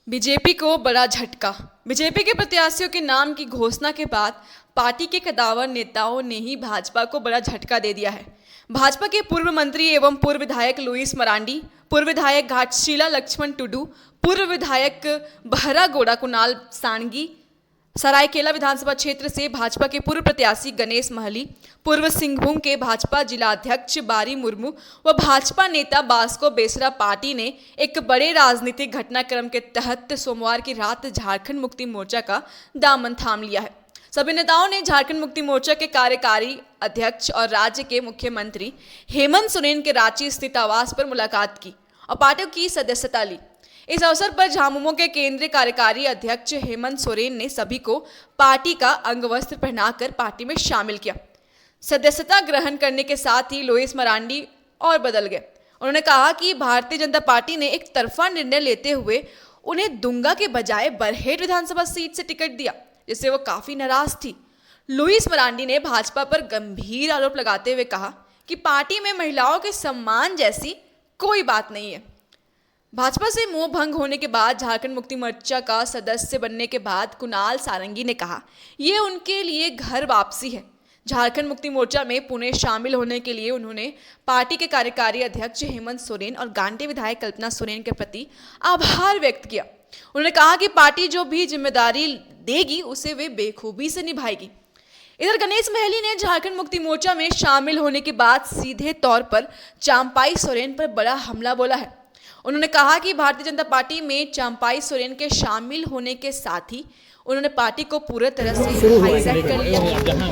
BJP को बड़ा झटका। बीजेपी के प्रत्याशियों के नाम की घोषणा के बाद पार्टी के कद्दावर नेताओं ने ही भाजपा को बड़ा झटका दे दिया है। भाजपा के पूर्व मंत्री एवं पूर्व विधायक लुईस मरांडी, पूर्व विधायक घाटशिला लक्ष्मण टुडू, पूर्व विधायक बहरागोड़ा कुणाल सांगी, सरायकेला विधानसभा क्षेत्र से भाजपा के पूर्व प्रत्याशी गणेश महली, पूर्व सिंहभूम के भाजपा जिला अध्यक्ष बारी मुर्मू व भाजपा नेता बास्को बेसरा पार्टी ने एक बड़े राजनीतिक घटनाक्रम के तहत सोमवार की रात झारखंड मुक्ति मोर्चा का दामन थाम लिया है। सभी नेताओं ने झारखंड मुक्ति मोर्चा के कार्यकारी अध्यक्ष और राज्य के मुख्यमंत्री हेमंत सोरेन के रांची स्थित आवास पर मुलाकात की और पार्टी की सदस्यता ली। इस अवसर पर झामुमो के केंद्रीय कार्यकारी अध्यक्ष हेमंत सोरेन ने सभी को पार्टी का अंगवस्त्र पहनाकर पार्टी में शामिल किया। सदस्यता ग्रहण करने के साथ ही लुईस मरांडी और बदल गए। उन्होंने कहा कि भारतीय जनता पार्टी ने एक तरफा निर्णय लेते हुए उन्हें दुंगा के बजाय बरहेट विधानसभा सीट से टिकट दिया, जिससे वो काफी नाराज थी। लुईस मरांडी ने भाजपा पर गंभीर आरोप लगाते हुए कहा कि पार्टी में महिलाओं के सम्मान जैसी कोई बात नहीं है। भाजपा से मोह भंग होने के बाद झारखंड मुक्ति मोर्चा का सदस्य बनने के बाद कुणाल सांगी ने कहा ये उनके लिए घर वापसी है। झारखंड मुक्ति मोर्चा में पुणे शामिल होने के लिए उन्होंने पार्टी के कार्यकारी अध्यक्ष हेमंत सोरेन और गांधी विधायक कल्पना सोरेन के प्रति आभार व्यक्त किया। उन्होंने कहा कि पार्टी जो भी जिम्मेदारी देगी उसे वे बेखूबी से निभाएगी। इधर गणेश महली ने झारखंड मुक्ति मोर्चा में शामिल होने के बाद सीधे तौर पर चांपाई सोरेन पर बड़ा हमला बोला है। उन्होंने कहा कि भारतीय जनता पार्टी में चांपाई सोरेन के शामिल होने के साथ ही उन्होंने पार्टी को पूरी तरह से हाईजैक कर लिया।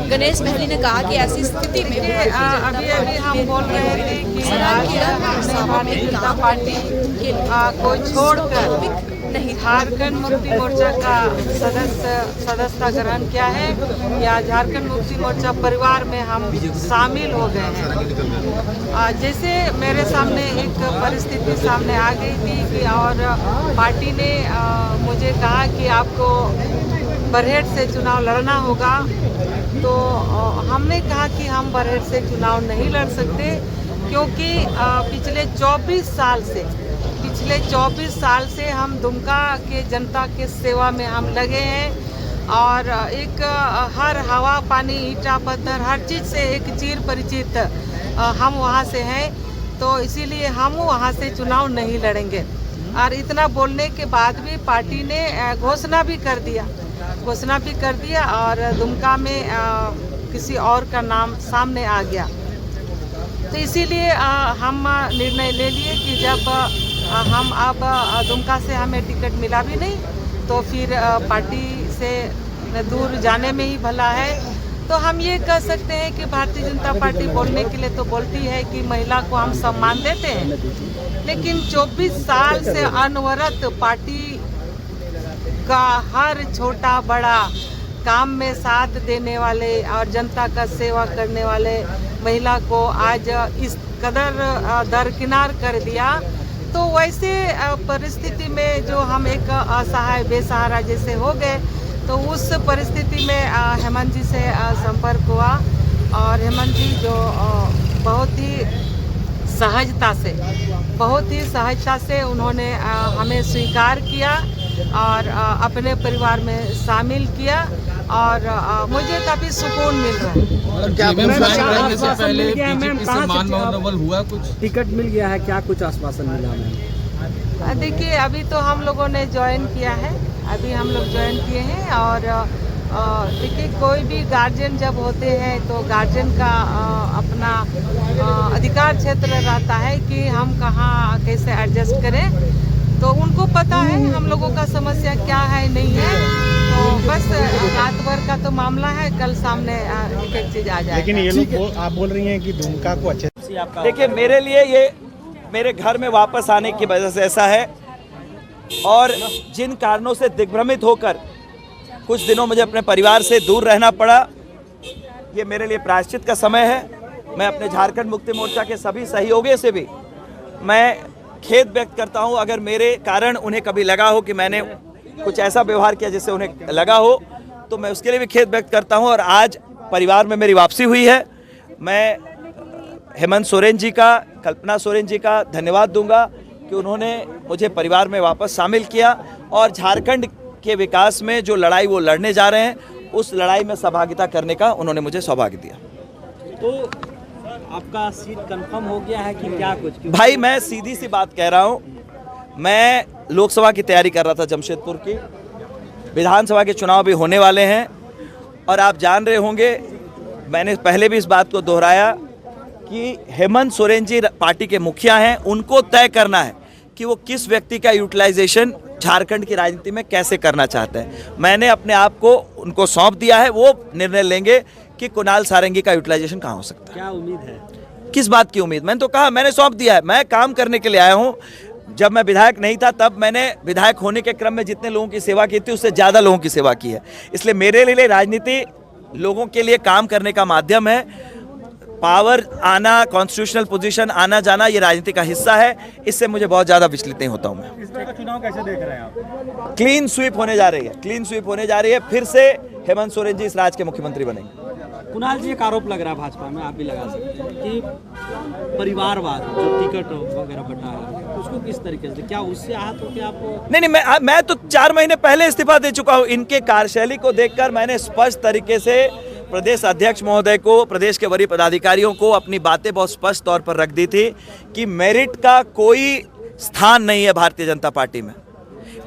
गणेश महली ने कहा कि ऐसी स्थिति में अभी हम बोल रहे थे कि भारतीय जनता पार्टी को छोड़कर झारखंड मुक्ति मोर्चा का सदस्यता ग्रहण किया है या झारखंड मुक्ति मोर्चा परिवार में हम शामिल हो गए हैं। जैसे मेरे सामने एक परिस्थिति सामने आ गई थी कि और पार्टी ने मुझे कहा कि आपको बरहेट से चुनाव लड़ना होगा, तो हमने कहा कि हम बरहेट से चुनाव नहीं लड़ सकते क्योंकि पिछले 24 साल से हम दुमका के जनता के सेवा में हम लगे हैं और एक हर हवा पानी ईंटा पत्थर हर चीज़ से एक चिर परिचित हम वहाँ से हैं, तो इसीलिए हम वहाँ से चुनाव नहीं लड़ेंगे। और इतना बोलने के बाद भी पार्टी ने घोषणा भी कर दिया और दुमका में किसी और का नाम सामने आ गया। तो इसीलिए हम निर्णय ले लिए कि जब हम अब दुमका से हमें टिकट मिला भी नहीं तो फिर पार्टी से दूर जाने में ही भला है। तो हम ये कह सकते हैं कि भारतीय जनता पार्टी बोलने के लिए तो बोलती है कि महिला को हम सम्मान देते हैं, लेकिन 24 साल से अनवरत पार्टी का हर छोटा बड़ा काम में साथ देने वाले और जनता का सेवा करने वाले महिला को आज इस कदर दरकिनार कर दिया। तो वैसे परिस्थिति में जो हम एक असहाय बेसहारा जैसे हो गए, तो उस परिस्थिति में हेमंत जी से संपर्क हुआ और हेमंत जी जो बहुत ही सहजता से उन्होंने हमें स्वीकार किया और अपने परिवार में शामिल किया और मुझे काफ़ी सुकून मिल रहा है। टिकट मिल गया है, क्या कुछ आश्वासन मिला मैम? देखिए अभी तो हम लोगों ने ज्वाइन किया है, अभी हम लोग ज्वाइन किए हैं और देखिए कोई भी गार्जियन जब होते हैं तो गार्जियन का अपना अधिकार क्षेत्र रहता है कि हम कहाँ कैसे एडजस्ट करें, तो उनको पता है हम लोगों का समस्या क्या है नहीं है। तो बस रात भर का तो मामला है, कल सामने एक चीज़ आ जाए। लेकिन ये लोग आप बोल रही हैं कि दुमका को अच्छे। देखिए मेरे लिए ये मेरे घर में वापस आने की वजह से ऐसा है और जिन कारणों से दिग्भ्रमित होकर कुछ दिनों मुझे अपने परिवार से दूर रहना पड़ा, ये मेरे लिए प्रायश्चित का समय है। मैं अपने झारखंड मुक्ति मोर्चा के सभी सहयोगियों से भी मैं खेद व्यक्त करता हूं अगर मेरे कारण उन्हें कभी लगा हो कि मैंने कुछ ऐसा व्यवहार किया जिससे उन्हें लगा हो, तो मैं उसके लिए भी खेद व्यक्त करता हूं। और आज परिवार में मेरी वापसी हुई है। मैं हेमंत सोरेन जी का, कल्पना सोरेन जी का धन्यवाद दूंगा कि उन्होंने मुझे परिवार में वापस शामिल किया और झारखंड के विकास में जो लड़ाई वो लड़ने जा रहे हैं उस लड़ाई में सहभागिता करने का उन्होंने मुझे सौभाग्य दिया। तो आपका सीट कंफर्म हो गया है कि क्या कुछ? भाई मैं सीधी सी बात कह रहा हूँ, मैं लोकसभा की तैयारी कर रहा था जमशेदपुर की, विधानसभा के चुनाव भी होने वाले हैं और आप जान रहे होंगे, मैंने पहले भी इस बात को दोहराया कि हेमंत सोरेन जी पार्टी के मुखिया हैं, उनको तय करना है कि वो किस व्यक्ति का यूटिलाइजेशन झारखंड की राजनीति में कैसे करना चाहते हैं। मैंने अपने आप को उनको सौंप दिया है, वो निर्णय लेंगे कि कुणाल सारंगी का यूटिलाइजेशन कहाँ हो सकता है। क्या उम्मीद है? किस बात की उम्मीद? मैंने तो कहा, मैंने सौंप दिया है, मैं काम करने के लिए आया हूँ। जब मैं विधायक नहीं था तब मैंने विधायक होने के क्रम में जितने लोगों की सेवा की थी उससे ज़्यादा लोगों की सेवा की है। इसलिए मेरे लिए राजनीति लोगों के लिए काम करने का माध्यम है। पावर आना, कॉन्स्टिट्यूशनल पोजीशन आना जाना ये राजनीति का हिस्सा है, इससे मुझे बहुत ज़्यादा विचलित नहीं होता हूँ मैं। इस बार का चुनाव कैसे देख रहे हैं आप? क्लीन स्वीप होने जा रही है, क्लीन स्वीप होने जा रही है। फिर से हेमंत सोरेन जी इस राज्य के मुख्यमंत्री बनेंगे। कुणाल जी, एक आरोप लग रहा है भाजपा में, आप भी लगा सकते हैं कि परिवारवाद जो टिकट वगैरह बटा है उसको किस तरीके से, क्या उससे आहत होकर आप? नहीं, मैं तो 4 महीने पहले इस्तीफा दे चुका हूँ। इनके कार्यशैली को देखकर मैंने स्पष्ट तरीके से प्रदेश अध्यक्ष महोदय को, प्रदेश के वरीय पदाधिकारियों को अपनी बातें बहुत स्पष्ट तौर पर रख दी थी कि मेरिट का कोई स्थान नहीं है भारतीय जनता पार्टी में।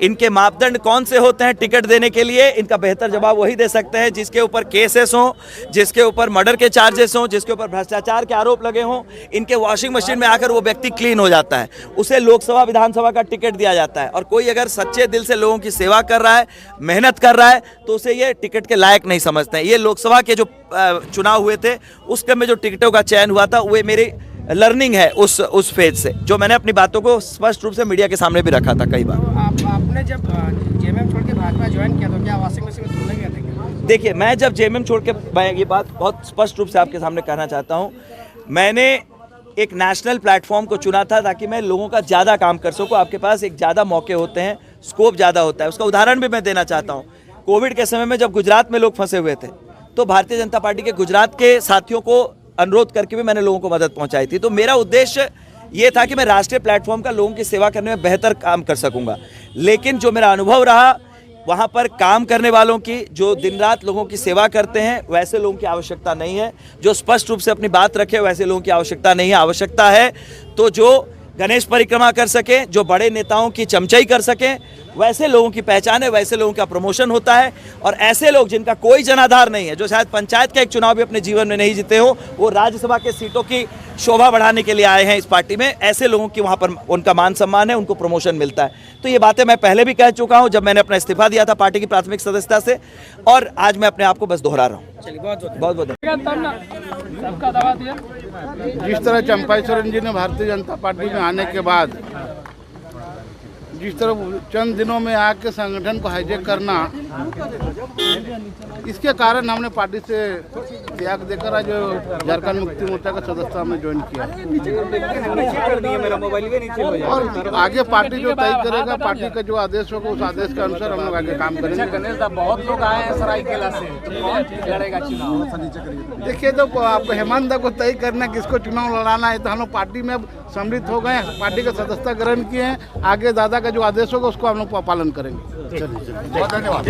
इनके मापदंड कौन से होते हैं टिकट देने के लिए, इनका बेहतर जवाब वही दे सकते हैं जिसके ऊपर केसेस हों, जिसके ऊपर मर्डर के चार्जेस हों, जिसके ऊपर भ्रष्टाचार के आरोप लगे हों। इनके वॉशिंग मशीन में आकर वो व्यक्ति क्लीन हो जाता है, उसे लोकसभा विधानसभा का टिकट दिया जाता है। और कोई अगर सच्चे दिल से लोगों की सेवा कर रहा है, मेहनत कर रहा है, तो उसे ये टिकट के लायक नहीं समझते हैं। ये लोकसभा के जो चुनाव हुए थे उस क्रम में जो टिकटों का चयन हुआ था वो मेरी लर्निंग है उस फेज से, जो मैंने अपनी बातों को स्पष्ट रूप से मीडिया के सामने भी रखा था कई बार। आपने जब जेएमएम छोड़ के भाजपा ज्वाइन किया तो क्या वॉशिंग मशीन में धुलने गए थे? देखिए, मैं जब जेएमएम छोड़ के, मैं ये बात बहुत स्पष्ट रूप से आपके सामने कहना चाहता हूँ, मैंने एक नेशनल प्लेटफॉर्म को चुना था ताकि मैं लोगों का ज़्यादा काम कर सकूँ। आपके पास एक ज़्यादा मौके होते हैं, स्कोप ज़्यादा होता है। उसका उदाहरण भी मैं देना चाहता हूँ। कोविड के समय में जब गुजरात में लोग फंसे हुए थे तो भारतीय जनता पार्टी के गुजरात के साथियों को अनुरोध करके भी मैंने लोगों को मदद पहुंचाई थी। तो मेरा उद्देश्य ये था कि मैं राष्ट्रीय प्लेटफॉर्म का लोगों की सेवा करने में बेहतर काम कर सकूंगा। लेकिन जो मेरा अनुभव रहा, वहाँ पर काम करने वालों की, जो दिन रात लोगों की सेवा करते हैं, वैसे लोगों की आवश्यकता नहीं है। जो स्पष्ट रूप से अपनी बात रखे वैसे लोगों की आवश्यकता नहीं है। आवश्यकता है तो जो गणेश परिक्रमा कर सकें, जो बड़े नेताओं की चमचाई कर सकें, वैसे लोगों की पहचान है, वैसे लोगों का प्रमोशन होता है। और ऐसे लोग जिनका कोई जनाधार नहीं है, जो शायद पंचायत का एक चुनाव भी अपने जीवन में नहीं जीते हो, वो राज्यसभा के सीटों की शोभा बढ़ाने के लिए आए हैं इस पार्टी में। ऐसे लोगों की वहाँ पर उनका मान सम्मान है, उनको प्रमोशन मिलता है। तो ये बातें मैं पहले भी कह चुका हूँ जब मैंने अपना इस्तीफा दिया था पार्टी की प्राथमिक सदस्यता से, और आज मैं अपने आप को बस दोहरा रहा हूँ। बहुत बहुत जिस तरह चंपाई सोरेन जी ने भारतीय जनता पार्टी में आने के बाद जिस तरह चंद दिनों में आके संगठन को हाईजैक करना, इसके कारण हमने पार्टी से त्याग देकर आज झारखंड मुक्ति मोर्चा का सदस्यता में ज्वाइन किया। और आगे पार्टी जो तय करेगा, पार्टी का जो आदेश होगा उस आदेश के अनुसार हम लोग आगे काम करेंगे। गणेश दा, बहुत लोग आए हैं सरायकेला से, तो कौन लड़ेगा चुनाव? देखिए, तो आपको हेमंत दा को तय करना किसको चुनाव लड़ाना है, तो हम लोग पार्टी में अब सम्मिलित हो गए, पार्टी का सदस्यता ग्रहण किए हैं। आगे दादा का जो आदेश होगा उसको हम लोग पालन करेंगे। चलिए, बहुत धन्यवाद।